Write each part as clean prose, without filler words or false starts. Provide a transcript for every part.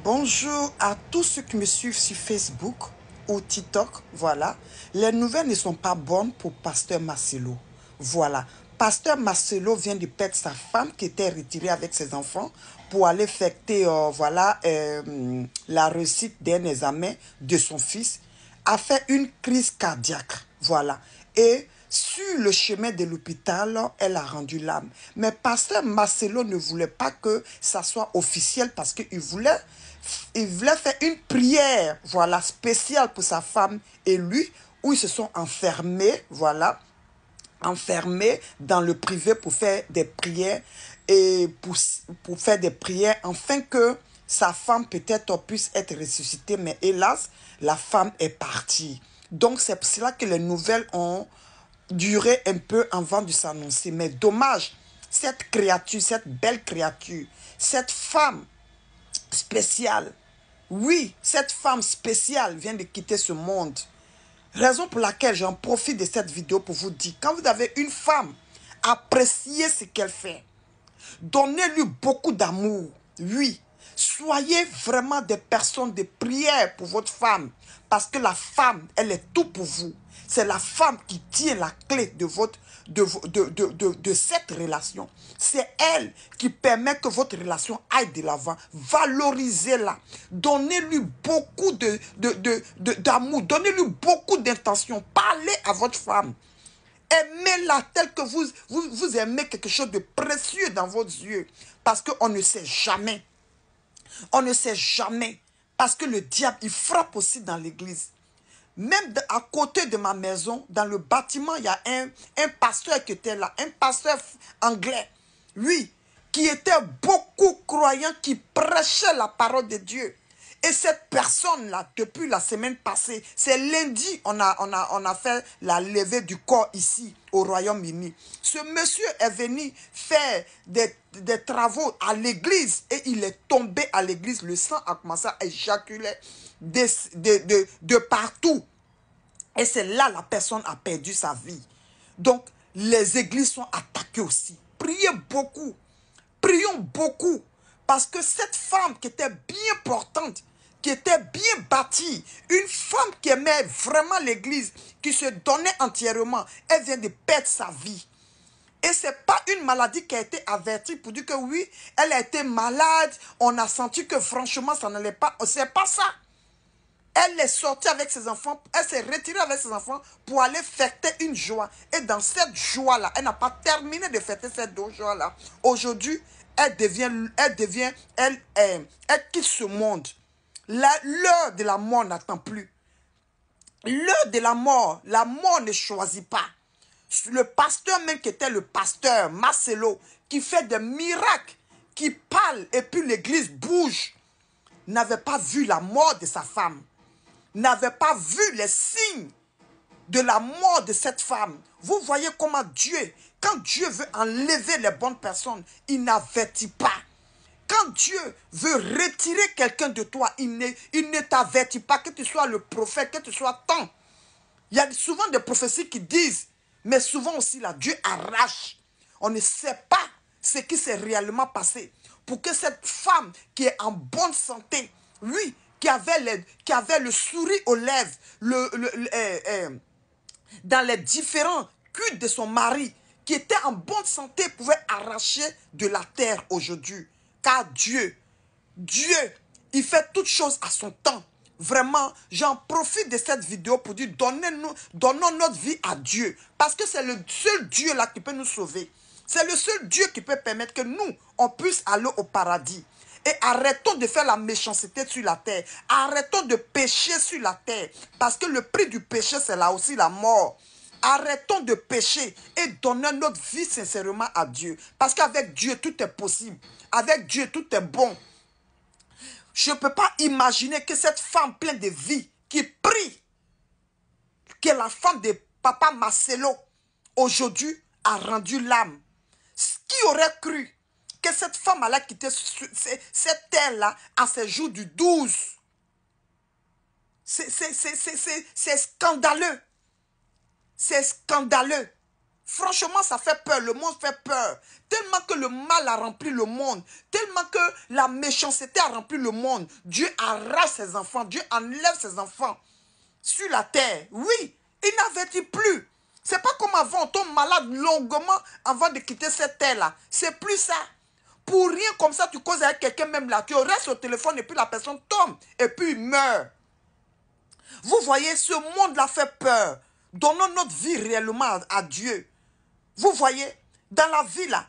Bonjour à tous ceux qui me suivent sur Facebook ou TikTok. Voilà. Les nouvelles ne sont pas bonnes pour Pasteur Marcelo. Voilà. Pasteur Marcelo vient de perdre sa femme qui était retirée avec ses enfants pour aller fêter la réussite d'un examen de son fils. A fait une crise cardiaque. Voilà. Et sur le chemin de l'hôpital, elle a rendu l'âme. Mais Pasteur Marcelo ne voulait pas que ça soit officiel parce qu'il voulait faire une prière, voilà, spéciale pour sa femme et lui, où ils se sont enfermés, voilà, enfermés dans le privé pour faire des prières et pour faire des prières afin que sa femme peut-être puisse être ressuscitée. Mais hélas, la femme est partie. Donc c'est pour cela que les nouvelles ont duré un peu avant de s'annoncer. Mais dommage, cette créature, cette belle créature, cette femme spéciale, oui, cette femme spéciale vient de quitter ce monde. Raison pour laquelle j'en profite de cette vidéo pour vous dire, quand vous avez une femme, appréciez ce qu'elle fait. Donnez-lui beaucoup d'amour. Oui, soyez vraiment des personnes de prière pour votre femme. Parce que la femme, elle est tout pour vous. C'est la femme qui tient la clé de cette relation. C'est elle qui permet que votre relation aille de l'avant. Valorisez-la. Donnez-lui beaucoup d'amour. Donnez-lui beaucoup d'intention. Parlez à votre femme. Aimez-la telle que vous aimez quelque chose de précieux dans vos yeux. Parce qu'on ne sait jamais. On ne sait jamais. Parce que le diable, il frappe aussi dans l'église. Même à côté de ma maison, dans le bâtiment, il y a un pasteur qui était là. Un pasteur anglais. Oui, qui était beaucoup croyant, qui prêchait la parole de Dieu. Et cette personne-là, depuis la semaine passée, c'est lundi, on a fait la levée du corps ici, au Royaume-Uni. Ce monsieur est venu faire des travaux à l'église et il est tombé à l'église. Le sang a commencé à éjaculer de partout. Et c'est là la personne a perdu sa vie. Donc, les églises sont attaquées aussi. Priez beaucoup. Prions beaucoup. Parce que cette femme qui était bien portante, qui était bien bâtie, une femme qui aimait vraiment l'église, qui se donnait entièrement, elle vient de perdre sa vie. Et ce n'est pas une maladie qui a été avertie pour dire que oui, elle a été malade, on a senti que franchement ça n'allait pas. C'est pas ça. Elle est sortie avec ses enfants, elle s'est retirée avec ses enfants pour aller fêter une joie. Et dans cette joie-là, elle n'a pas terminé de fêter cette joie-là. Aujourd'hui, elle quitte ce monde. L'heure de la mort n'attend plus. L'heure de la mort ne choisit pas. Le pasteur même qui était le pasteur, Marcelo, qui fait des miracles, qui parle et puis l'église bouge, n'avait pas vu la mort de sa femme. N'avait pas vu les signes de la mort de cette femme. Vous voyez comment Dieu, quand Dieu veut enlever les bonnes personnes, il n'avertit pas. Quand Dieu veut retirer quelqu'un de toi, il ne t'avertit pas, que tu sois le prophète, que tu sois tant. Il y a souvent des prophéties qui disent, mais souvent aussi là, Dieu arrache. On ne sait pas ce qui s'est réellement passé. Pour que cette femme qui est en bonne santé, oui, qui avait le sourire aux lèvres, dans les différents culs de son mari, qui était en bonne santé, pouvait arracher de la terre aujourd'hui. Car Dieu, il fait toutes choses à son temps. Vraiment, j'en profite de cette vidéo pour dire, donnons notre vie à Dieu. Parce que c'est le seul Dieu là qui peut nous sauver. C'est le seul Dieu qui peut permettre que nous, on puisse aller au paradis. Et arrêtons de faire la méchanceté sur la terre. Arrêtons de pécher sur la terre. Parce que le prix du péché, c'est là aussi la mort. Arrêtons de pécher et donnons notre vie sincèrement à Dieu. Parce qu'avec Dieu, tout est possible. Avec Dieu, tout est bon. Je ne peux pas imaginer que cette femme pleine de vie, qui prie, qui est la femme de papa Marcelo, aujourd'hui a rendu l'âme. Qui aurait cru que cette femme allait quitter cette terre-là à ses jours du 12? C'est scandaleux. C'est scandaleux. Franchement, ça fait peur. Le monde fait peur. Tellement que le mal a rempli le monde. Tellement que la méchanceté a rempli le monde. Dieu arrache ses enfants. Dieu enlève ses enfants sur la terre. Oui, il n'avertit plus. C'est pas comme avant, on tombe malade longuement avant de quitter cette terre-là. C'est plus ça. Pour rien comme ça, tu causes avec quelqu'un même là. Tu restes au téléphone et puis la personne tombe et puis il meurt. Vous voyez, ce monde-là fait peur. Donnons notre vie réellement à Dieu. Vous voyez, dans la vie là,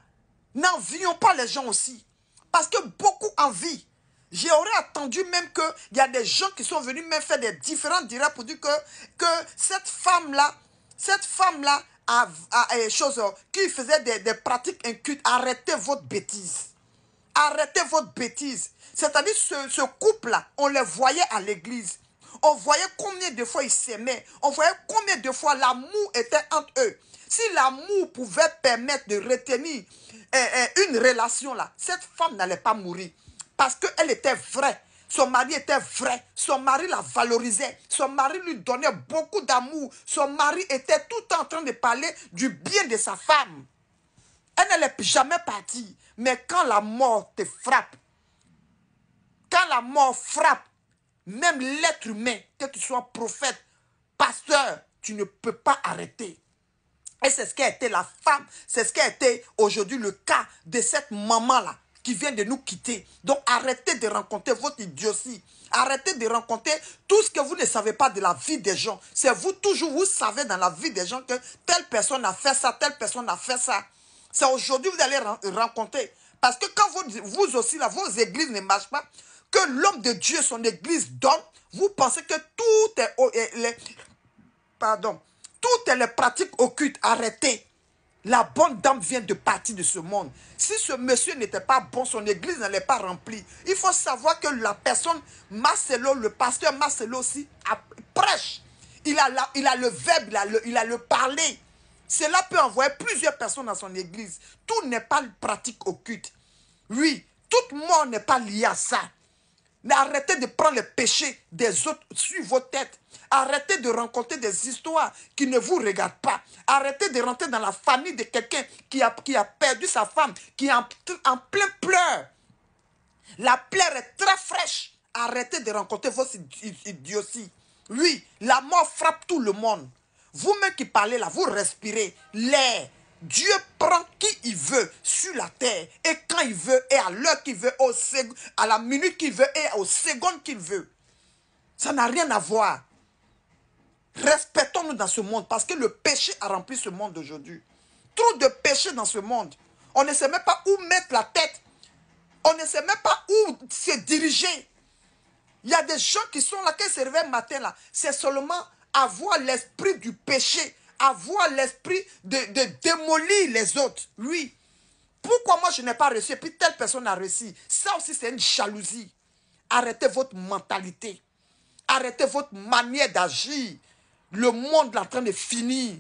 n'envions pas les gens aussi. Parce que beaucoup envient. J'aurais attendu même qu'il y a des gens qui sont venus même faire des différents directs pour dire que cette femme-là a chose, qui faisait des pratiques incultes. Arrêtez votre bêtise. Arrêtez votre bêtise. C'est-à-dire ce couple-là, on les voyait à l'église. On voyait combien de fois ils s'aimaient. On voyait combien de fois l'amour était entre eux. Si l'amour pouvait permettre de retenir une relation là, cette femme n'allait pas mourir. Parce qu'elle était vraie. Son mari était vrai. Son mari la valorisait. Son mari lui donnait beaucoup d'amour. Son mari était tout le temps en train de parler du bien de sa femme. Elle n'allait jamais partir. Mais quand la mort te frappe, quand la mort frappe, même l'être humain, que tu sois prophète, pasteur, tu ne peux pas arrêter. Et c'est ce qu'a été la femme, c'est ce qu'a été aujourd'hui le cas de cette maman-là qui vient de nous quitter. Donc arrêtez de rencontrer votre idiotie. Arrêtez de rencontrer tout ce que vous ne savez pas de la vie des gens. C'est vous toujours, vous savez dans la vie des gens que telle personne a fait ça, telle personne a fait ça. C'est aujourd'hui que vous allez rencontrer. Parce que quand vous aussi, là, vos églises ne marchent pas, que l'homme de Dieu, son église donne, vous pensez que tout est... toutes les pratiques occultes, arrêtez. La bonne dame vient de partir de ce monde. Si ce monsieur n'était pas bon, son église n'allait pas remplie. Il faut savoir que la personne, Marcelo, le pasteur Marcelo aussi, prêche. Il a le verbe, il a le parler. Cela peut envoyer plusieurs personnes dans son église. Tout n'est pas pratique occulte. Oui, toute mort n'est pas liée à ça. Mais arrêtez de prendre les péchés des autres sur vos têtes. Arrêtez de rencontrer des histoires qui ne vous regardent pas. Arrêtez de rentrer dans la famille de quelqu'un qui a perdu sa femme, qui est en plein pleurs. La plaie est très fraîche. Arrêtez de rencontrer vos idioties. Oui, la mort frappe tout le monde. Vous-même qui parlez là, vous respirez l'air. Dieu prend qui il veut sur la terre et quand il veut et à l'heure qu'il veut, à la minute qu'il veut et aux secondes qu'il veut. Ça n'a rien à voir. Respectons-nous dans ce monde parce que le péché a rempli ce monde d'aujourd'hui. Trop de péché dans ce monde. On ne sait même pas où mettre la tête. On ne sait même pas où se diriger. Il y a des gens qui sont là, qui se réveillent le matin là. C'est seulement avoir l'esprit du péché. Avoir l'esprit de démolir les autres. Oui. Pourquoi moi je n'ai pas reçu et puis telle personne a reçu? Ça aussi c'est une jalousie. Arrêtez votre mentalité. Arrêtez votre manière d'agir. Le monde est en train de finir.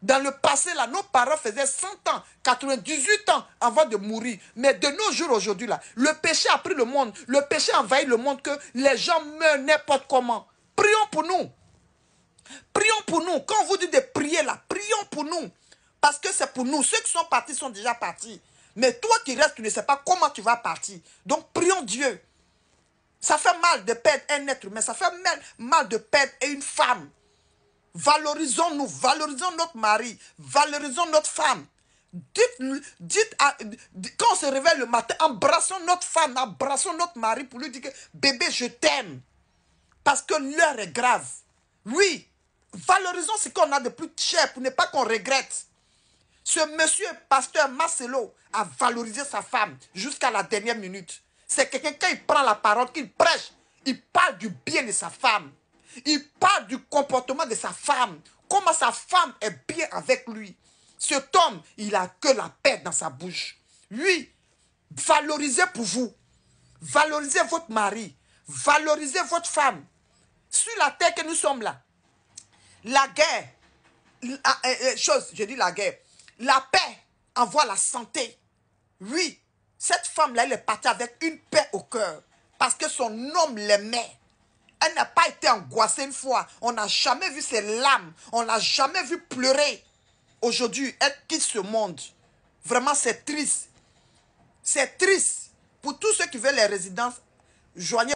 Dans le passé, là, nos parents faisaient 100 ans, 98 ans avant de mourir. Mais de nos jours aujourd'hui, là, le péché a pris le monde. Le péché a envahi le monde que les gens meurent n'importe comment. Prions pour nous. Prions pour nous. Quand on vous dit de prier là, prions pour nous. Parce que c'est pour nous. Ceux qui sont partis sont déjà partis. Mais toi qui restes, tu ne sais pas comment tu vas partir. Donc prions Dieu. Ça fait mal de perdre un être humain. Ça fait mal de perdre une femme. Valorisons-nous. Valorisons notre mari. Valorisons notre femme. Quand on se réveille le matin, embrassons notre femme, embrassons notre mari pour lui dire que bébé, je t'aime. Parce que l'heure est grave. Oui. Valorisons ce qu'on a de plus cher pour ne pas qu'on regrette. Ce monsieur, pasteur Marcelo, a valorisé sa femme jusqu'à la dernière minute. C'est quelqu'un, quand il prend la parole, qu'il prêche, il parle du bien de sa femme. Il parle du comportement de sa femme. Comment sa femme est bien avec lui. Cet homme, il a que la paix dans sa bouche. Oui, valorisez pour vous. Valorisez votre mari. Valorisez votre femme. Sur la terre que nous sommes là. La guerre, je dis la guerre, la paix envoie la santé. Oui, cette femme-là, elle est partie avec une paix au cœur. Parce que son homme l'aimait. Elle n'a pas été angoissée une fois. On n'a jamais vu ses larmes. On n'a jamais vu pleurer. Aujourd'hui, elle quitte ce monde. Vraiment, c'est triste. C'est triste. Pour tous ceux qui veulent les résidences, joignez